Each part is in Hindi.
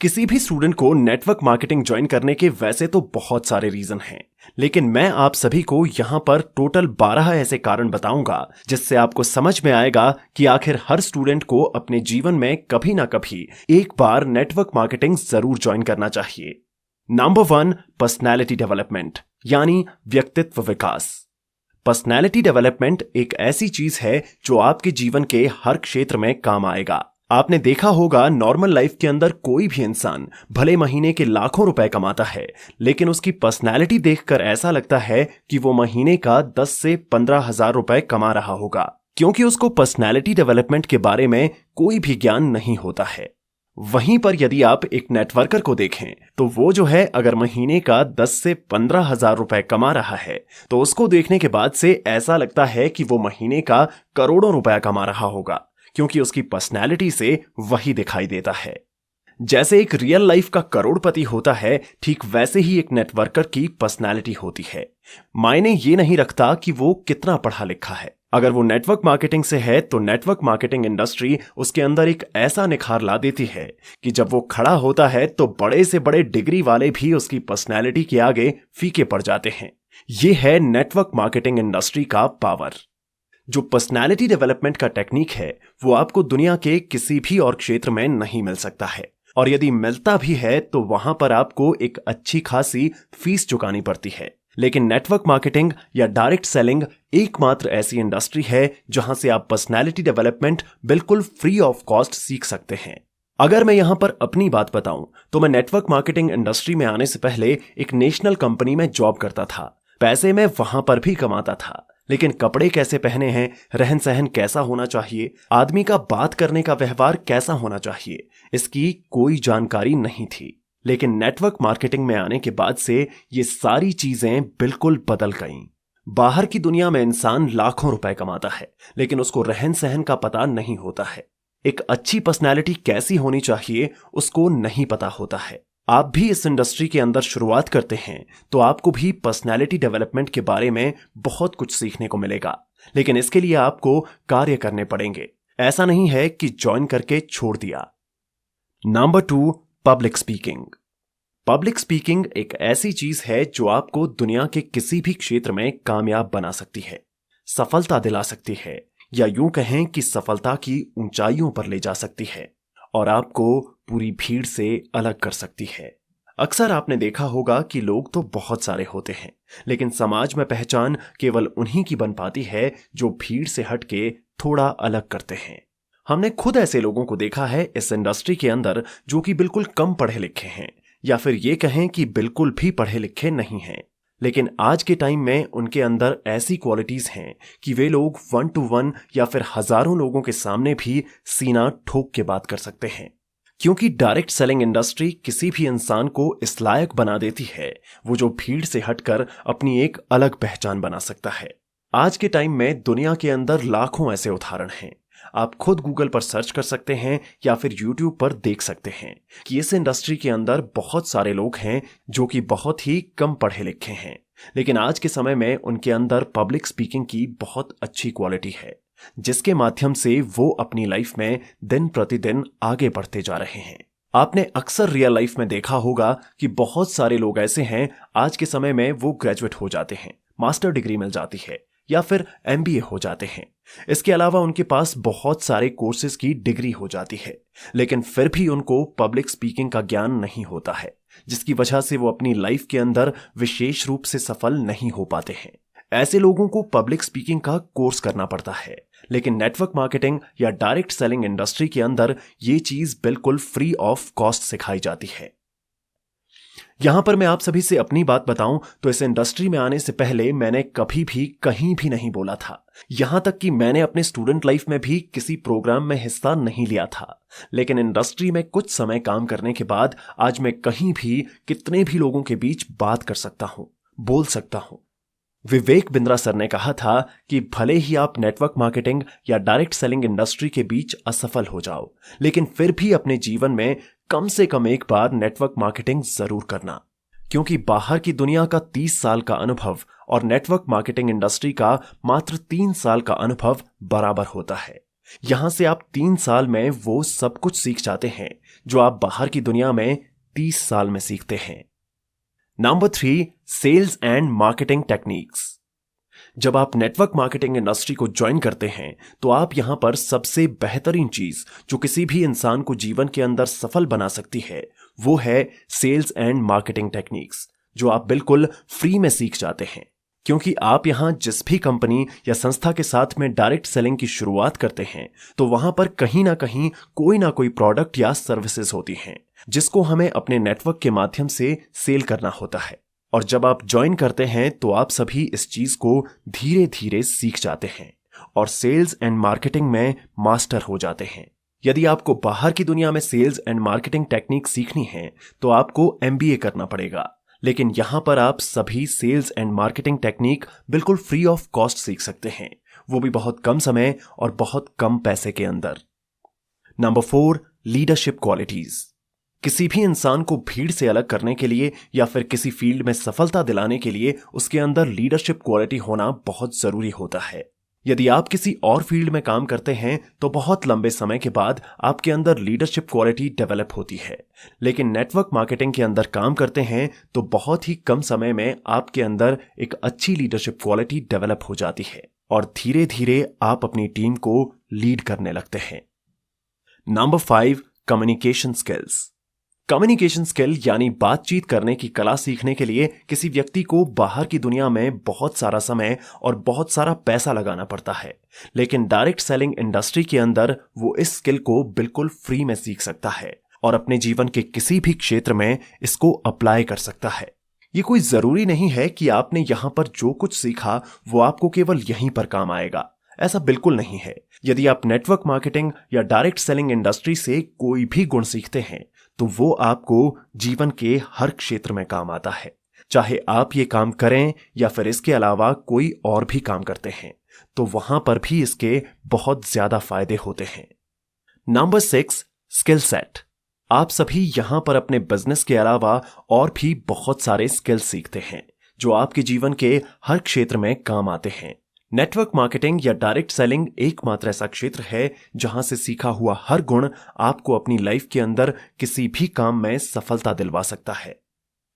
किसी भी स्टूडेंट को नेटवर्क मार्केटिंग ज्वाइन करने के वैसे तो बहुत सारे रीजन हैं, लेकिन मैं आप सभी को यहां पर टोटल 12 ऐसे कारण बताऊंगा जिससे आपको समझ में आएगा कि आखिर हर स्टूडेंट को अपने जीवन में कभी ना कभी एक बार नेटवर्क मार्केटिंग जरूर ज्वाइन करना चाहिए। नंबर 1, पर्सनैलिटी डेवलपमेंट यानी व्यक्तित्व विकास। पर्सनैलिटी डेवलपमेंट एक ऐसी चीज है जो आपके जीवन के हर क्षेत्र में काम आएगा। आपने देखा होगा नॉर्मल लाइफ के अंदर कोई भी इंसान भले महीने के लाखों रुपए कमाता है, लेकिन उसकी पर्सनैलिटी देखकर ऐसा लगता है कि वो महीने का 10 से 15 हजार रुपए कमा रहा होगा, क्योंकि उसको पर्सनैलिटी डेवलपमेंट के बारे में कोई भी ज्ञान नहीं होता है। वहीं पर यदि आप एक नेटवर्कर को देखें तो वो जो है अगर महीने का 10 से 15 हजार रुपए कमा रहा है तो उसको देखने के बाद से ऐसा लगता है कि वो महीने का करोड़ों रुपया कमा रहा होगा, क्योंकि उसकी पर्सनैलिटी से वही दिखाई देता है। जैसे एक रियल लाइफ का करोड़पति होता है, ठीक वैसे ही एक नेटवर्कर की पर्सनैलिटी होती है। मायने ये नहीं रखता कि वो कितना पढ़ा लिखा है। अगर वो नेटवर्क मार्केटिंग से है तो नेटवर्क मार्केटिंग इंडस्ट्री उसके अंदर एक ऐसा निखार ला देती है कि जब वो खड़ा होता है तो बड़े से बड़े डिग्री वाले भी उसकी पर्सनैलिटी के आगे फीके पड़ जाते हैं। ये है नेटवर्क मार्केटिंग इंडस्ट्री का पावर। जो पर्सनैलिटी डेवलपमेंट का टेक्निक है वो आपको दुनिया के किसी भी और क्षेत्र में नहीं मिल सकता है, और यदि मिलता भी है तो वहां पर आपको एक अच्छी खासी फीस चुकानी पड़ती है। लेकिन नेटवर्क मार्केटिंग या डायरेक्ट सेलिंग एकमात्र ऐसी इंडस्ट्री है जहां से आप पर्सनैलिटी डेवलपमेंट बिल्कुल फ्री ऑफ कॉस्ट सीख सकते हैं। अगर मैं यहां पर अपनी बात बताऊं तो मैं नेटवर्क मार्केटिंग इंडस्ट्री में आने से पहले एक नेशनल कंपनी में जॉब करता था। पैसे मैं वहां पर भी कमाता था, लेकिन कपड़े कैसे पहने हैं, रहन सहन कैसा होना चाहिए, आदमी का बात करने का व्यवहार कैसा होना चाहिए, इसकी कोई जानकारी नहीं थी। लेकिन नेटवर्क मार्केटिंग में आने के बाद से ये सारी चीजें बिल्कुल बदल गईं। बाहर की दुनिया में इंसान लाखों रुपए कमाता है, लेकिन उसको रहन सहन का पता नहीं होता है। एक अच्छी पर्सनैलिटी कैसी होनी चाहिए उसको नहीं पता होता है। आप भी इस इंडस्ट्री के अंदर शुरुआत करते हैं तो आपको भी पर्सनैलिटी डेवलपमेंट के बारे में बहुत कुछ सीखने को मिलेगा, लेकिन इसके लिए आपको कार्य करने पड़ेंगे। ऐसा नहीं है कि ज्वाइन करके छोड़ दिया। Number 2, public speaking. Public speaking एक ऐसी चीज है जो आपको दुनिया के किसी भी क्षेत्र में कामयाब बना सकती है, सफलता दिला सकती है, या यूं कहें कि सफलता की ऊंचाइयों पर ले जा सकती है और आपको पूरी भीड़ से अलग कर सकती है। अक्सर आपने देखा होगा कि लोग तो बहुत सारे होते हैं, लेकिन समाज में पहचान केवल उन्हीं की बन पाती है जो भीड़ से हटके थोड़ा अलग करते हैं। हमने खुद ऐसे लोगों को देखा है इस इंडस्ट्री के अंदर जो कि बिल्कुल कम पढ़े लिखे हैं, या फिर ये कहें कि बिल्कुल भी पढ़े लिखे नहीं हैं, लेकिन आज के टाइम में उनके अंदर ऐसी क्वालिटीज हैं कि वे लोग 1 to 1 या फिर हजारों लोगों के सामने भी सीना ठोक के बात कर सकते हैं। क्योंकि डायरेक्ट सेलिंग इंडस्ट्री किसी भी इंसान को इस लायक बना देती है वो जो भीड़ से हटकर अपनी एक अलग पहचान बना सकता है। आज के टाइम में दुनिया के अंदर लाखों ऐसे उदाहरण हैं। आप खुद गूगल पर सर्च कर सकते हैं या फिर यूट्यूब पर देख सकते हैं कि इस इंडस्ट्री के अंदर बहुत सारे लोग हैं जो कि बहुत ही कम पढ़े लिखे हैं, लेकिन आज के समय में उनके अंदर पब्लिक स्पीकिंग की बहुत अच्छी क्वालिटी है, जिसके माध्यम से वो अपनी लाइफ में दिन प्रतिदिन आगे बढ़ते जा रहे हैं। आपने अक्सर रियल लाइफ में देखा होगा कि बहुत सारे लोग ऐसे हैं आज के समय में वो ग्रेजुएट हो जाते हैं, मास्टर डिग्री मिल जाती है या फिर MBA हो जाते हैं। इसके अलावा उनके पास बहुत सारे कोर्सेज की डिग्री हो जाती है, लेकिन फिर भी उनको पब्लिक स्पीकिंग का ज्ञान नहीं होता है, जिसकी वजह से वो अपनी लाइफ के अंदर विशेष रूप से सफल नहीं हो पाते हैं। ऐसे लोगों को पब्लिक स्पीकिंग का कोर्स करना पड़ता है, लेकिन नेटवर्क मार्केटिंग या डायरेक्ट सेलिंग इंडस्ट्री के अंदर ये चीज बिल्कुल फ्री ऑफ कॉस्ट सिखाई जाती है। यहां पर मैं आप सभी से अपनी बात बताऊं तो इस इंडस्ट्री में आने से पहले मैंने कभी भी कहीं भी नहीं बोला था। यहां तक कि मैंने अपने स्टूडेंट लाइफ में भी किसी प्रोग्राम में हिस्सा नहीं लिया था, लेकिन इंडस्ट्री में कुछ समय काम करने के बाद आज मैं कहीं भी कितने भी लोगों के बीच बात कर सकता हूं, बोल सकता हूं। विवेक बिंद्रा सर ने कहा था कि भले ही आप नेटवर्क मार्केटिंग या डायरेक्ट सेलिंग इंडस्ट्री के बीच असफल हो जाओ, लेकिन फिर भी अपने जीवन में कम से कम एक बार नेटवर्क मार्केटिंग जरूर करना, क्योंकि बाहर की दुनिया का 30 साल का अनुभव और नेटवर्क मार्केटिंग इंडस्ट्री का मात्र 3 साल का अनुभव बराबर होता है। यहां से आप 3 साल में वो सब कुछ सीख जाते हैं जो आप बाहर की दुनिया में 30 साल में सीखते हैं। Number 3, sales and marketing techniques. जब आप नेटवर्क मार्केटिंग इंडस्ट्री को ज्वाइन करते हैं तो आप यहां पर सबसे बेहतरीन चीज जो किसी भी इंसान को जीवन के अंदर सफल बना सकती है वो है सेल्स एंड मार्केटिंग टेक्निक्स, जो आप बिल्कुल फ्री में सीख जाते हैं। क्योंकि आप यहां जिस भी कंपनी या संस्था के साथ में डायरेक्ट सेलिंग की शुरुआत करते हैं तो वहां पर कहीं ना कहीं कोई ना कोई प्रोडक्ट या सर्विसेज होती हैं जिसको हमें अपने नेटवर्क के माध्यम से सेल करना होता है। और जब आप ज्वाइन करते हैं तो आप सभी इस चीज को धीरे धीरे सीख जाते हैं और सेल्स एंड मार्केटिंग में मास्टर हो जाते हैं। यदि आपको बाहर की दुनिया में सेल्स एंड मार्केटिंग टेक्निक सीखनी है तो आपको MBA करना पड़ेगा, लेकिन यहां पर आप सभी सेल्स एंड मार्केटिंग टेक्निक बिल्कुल फ्री ऑफ कॉस्ट सीख सकते हैं, वो भी बहुत कम समय और बहुत कम पैसे के अंदर। Number 4, leadership qualities. किसी भी इंसान को भीड़ से अलग करने के लिए या फिर किसी फील्ड में सफलता दिलाने के लिए उसके अंदर लीडरशिप क्वालिटी होना बहुत जरूरी होता है। यदि आप किसी और फील्ड में काम करते हैं तो बहुत लंबे समय के बाद आपके अंदर लीडरशिप क्वालिटी डेवलप होती है, लेकिन नेटवर्क मार्केटिंग के अंदर काम करते हैं तो बहुत ही कम समय में आपके अंदर एक अच्छी लीडरशिप क्वालिटी डेवलप हो जाती है और धीरे धीरे आप अपनी टीम को लीड करने लगते हैं। Number 5, communication skills. Communication skill यानी बातचीत करने की कला सीखने के लिए किसी व्यक्ति को बाहर की दुनिया में बहुत सारा समय और बहुत सारा पैसा लगाना पड़ता है, लेकिन डायरेक्ट सेलिंग इंडस्ट्री के अंदर वो इस स्किल को बिल्कुल फ्री में सीख सकता है और अपने जीवन के किसी भी क्षेत्र में इसको अप्लाई कर सकता है। ये कोई जरूरी नहीं है कि आपने यहां पर जो कुछ सीखा वो आपको केवल यहीं पर काम आएगा, ऐसा बिल्कुल नहीं है। यदि आप नेटवर्क मार्केटिंग या डायरेक्ट सेलिंग इंडस्ट्री से कोई भी गुण सीखते हैं तो वो आपको जीवन के हर क्षेत्र में काम आता है, चाहे आप ये काम करें या फिर इसके अलावा कोई और भी काम करते हैं तो वहां पर भी इसके बहुत ज्यादा फायदे होते हैं। Number 6, skill set. आप सभी यहां पर अपने बिजनेस के अलावा और भी बहुत सारे स्किल सीखते हैं जो आपके जीवन के हर क्षेत्र में काम आते हैं। नेटवर्क मार्केटिंग या डायरेक्ट सेलिंग एकमात्र ऐसा क्षेत्र है जहां से सीखा हुआ हर गुण आपको अपनी लाइफ के अंदर किसी भी काम में सफलता दिलवा सकता है।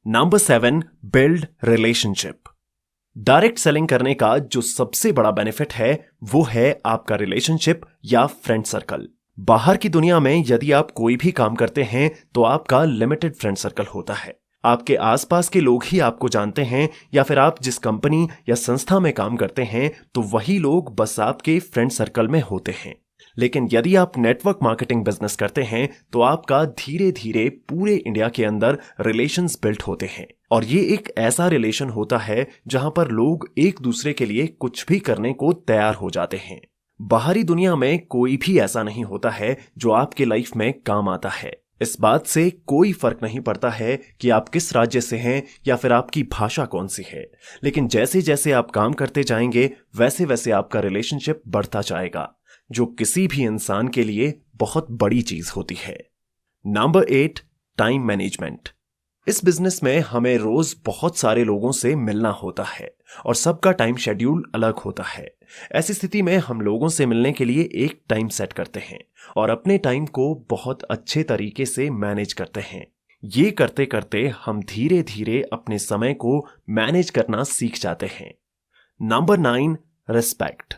Number 7, build relationship. Direct selling करने का जो सबसे बड़ा बेनिफिट है वो है आपका रिलेशनशिप या फ्रेंड सर्कल। बाहर की दुनिया में यदि आप कोई भी काम करते हैं तो आपका लिमिटेड फ्रेंड सर्कल होता है। आपके आसपास के लोग ही आपको जानते हैं या फिर आप जिस कंपनी या संस्था में काम करते हैं तो वही लोग बस आपके फ्रेंड सर्कल में होते हैं। लेकिन यदि आप नेटवर्क मार्केटिंग बिजनेस करते हैं तो आपका धीरे धीरे पूरे इंडिया के अंदर रिलेशंस बिल्ड होते हैं और ये एक ऐसा रिलेशन होता है जहां पर लोग एक दूसरे के लिए कुछ भी करने को तैयार हो जाते हैं। बाहरी दुनिया में कोई भी ऐसा नहीं होता है जो आपके लाइफ में काम आता है। इस बात से कोई फर्क नहीं पड़ता है कि आप किस राज्य से हैं या फिर आपकी भाषा कौन सी है, लेकिन जैसे जैसे आप काम करते जाएंगे वैसे वैसे आपका रिलेशनशिप बढ़ता जाएगा, जो किसी भी इंसान के लिए बहुत बड़ी चीज होती है। Number 8, time management. इस बिजनेस में हमें रोज बहुत सारे लोगों से मिलना होता है और सबका टाइम शेड्यूल अलग होता है। ऐसी स्थिति में हम लोगों से मिलने के लिए एक टाइम सेट करते हैं और अपने टाइम को बहुत अच्छे तरीके से मैनेज करते हैं। ये करते करते हम धीरे धीरे अपने समय को मैनेज करना सीख जाते हैं। Number 9, respect.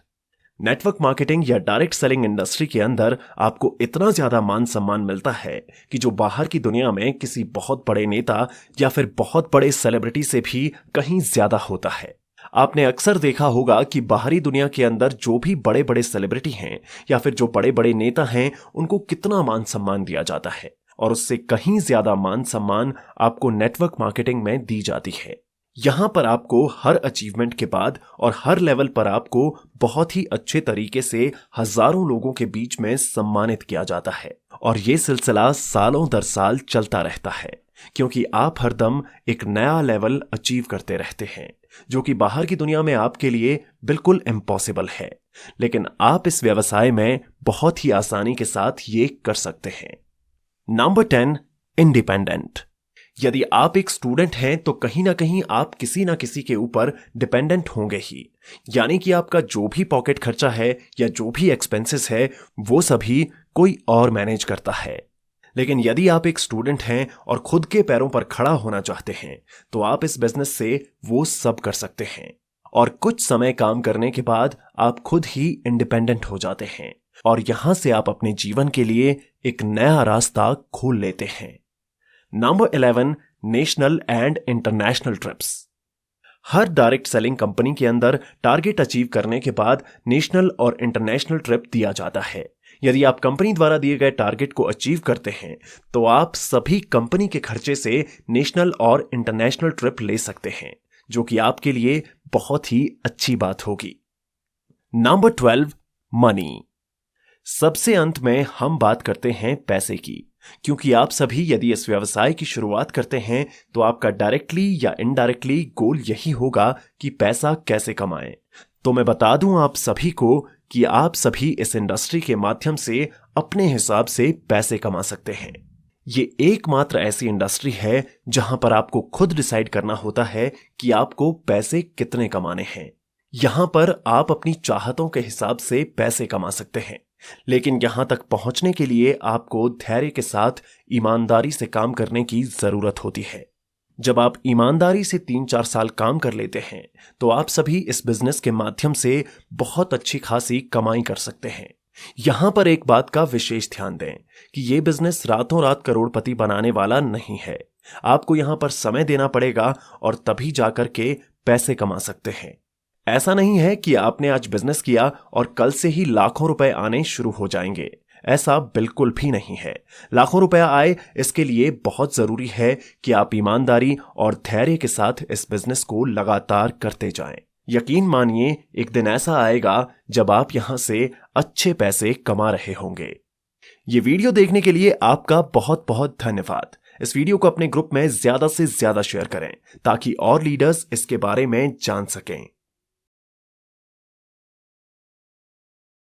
नेटवर्क मार्केटिंग या डायरेक्ट सेलिंग इंडस्ट्री के अंदर आपको इतना ज्यादा मान सम्मान मिलता है कि जो बाहर की दुनिया में किसी बहुत बड़े नेता या फिर बहुत बड़े सेलिब्रिटी से भी कहीं ज्यादा होता है। आपने अक्सर देखा होगा कि बाहरी दुनिया के अंदर जो भी बड़े बड़े सेलिब्रिटी हैं या फिर जो बड़े बड़े नेता हैं उनको कितना मान सम्मान दिया जाता है और उससे कहीं ज्यादा मान सम्मान आपको नेटवर्क मार्केटिंग में दी जाती है। यहां पर आपको हर अचीवमेंट के बाद और हर लेवल पर आपको बहुत ही अच्छे तरीके से हजारों लोगों के बीच में सम्मानित किया जाता है और ये सिलसिला सालों दर साल चलता रहता है क्योंकि आप हरदम एक नया लेवल अचीव करते रहते हैं जो कि बाहर की दुनिया में आपके लिए बिल्कुल इम्पॉसिबल है, लेकिन आप इस व्यवसाय में बहुत ही आसानी के साथ ये कर सकते हैं। Number 10, independent. यदि आप एक स्टूडेंट हैं तो कहीं ना कहीं आप किसी ना किसी के ऊपर डिपेंडेंट होंगे ही, यानी कि आपका जो भी पॉकेट खर्चा है या जो भी एक्सपेंसेस है वो सभी कोई और मैनेज करता है। लेकिन यदि आप एक स्टूडेंट हैं और खुद के पैरों पर खड़ा होना चाहते हैं तो आप इस बिजनेस से वो सब कर सकते हैं और कुछ समय काम करने के बाद आप खुद ही इंडिपेंडेंट हो जाते हैं और यहां से आप अपने जीवन के लिए एक नया रास्ता खोल लेते हैं। Number 11, national and international trips. Her direct selling company के अंदर टारगेट अचीव करने के बाद नेशनल और इंटरनेशनल ट्रिप दिया जाता है। यदि आप कंपनी द्वारा दिए गए टारगेट को अचीव करते हैं तो आप सभी कंपनी के खर्चे से नेशनल और इंटरनेशनल ट्रिप ले सकते हैं, जो कि आपके लिए बहुत ही अच्छी बात होगी। Number 12, money. सबसे अंत में हम बात करते हैं पैसे की, क्योंकि आप सभी यदि इस व्यवसाय की शुरुआत करते हैं तो आपका डायरेक्टली या इनडायरेक्टली गोल यही होगा कि पैसा कैसे कमाएं। तो मैं बता दूं आप सभी को कि आप सभी इस इंडस्ट्री के माध्यम से अपने हिसाब से पैसे कमा सकते हैं। ये एकमात्र ऐसी इंडस्ट्री है जहां पर आपको खुद डिसाइड करना होता है कि आपको पैसे कितने कमाने हैं। यहां पर आप अपनी चाहतों के हिसाब से पैसे कमा सकते हैं, लेकिन यहां तक पहुंचने के लिए आपको धैर्य के साथ ईमानदारी से काम करने की जरूरत होती है। जब आप ईमानदारी से 3-4 साल काम कर लेते हैं तो आप सभी इस बिजनेस के माध्यम से बहुत अच्छी खासी कमाई कर सकते हैं। यहां पर एक बात का विशेष ध्यान दें कि यह बिजनेस रातों रात करोड़पति बनाने वाला नहीं है। आपको यहां पर समय देना पड़ेगा और तभी जाकर के पैसे कमा सकते हैं। ऐसा नहीं है कि आपने आज बिजनेस किया और कल से ही लाखों रुपए आने शुरू हो जाएंगे। ऐसा बिल्कुल भी नहीं है। लाखों रुपया आए इसके लिए बहुत जरूरी है कि आप ईमानदारी और धैर्य के साथ इस बिजनेस को लगातार करते जाएं। यकीन मानिए एक दिन ऐसा आएगा जब आप यहां से अच्छे पैसे कमा रहे होंगे। ये वीडियो देखने के लिए आपका बहुत बहुत धन्यवाद। इस वीडियो को अपने ग्रुप में ज्यादा से ज्यादा शेयर करें ताकि और लीडर्स इसके बारे में जान सकें।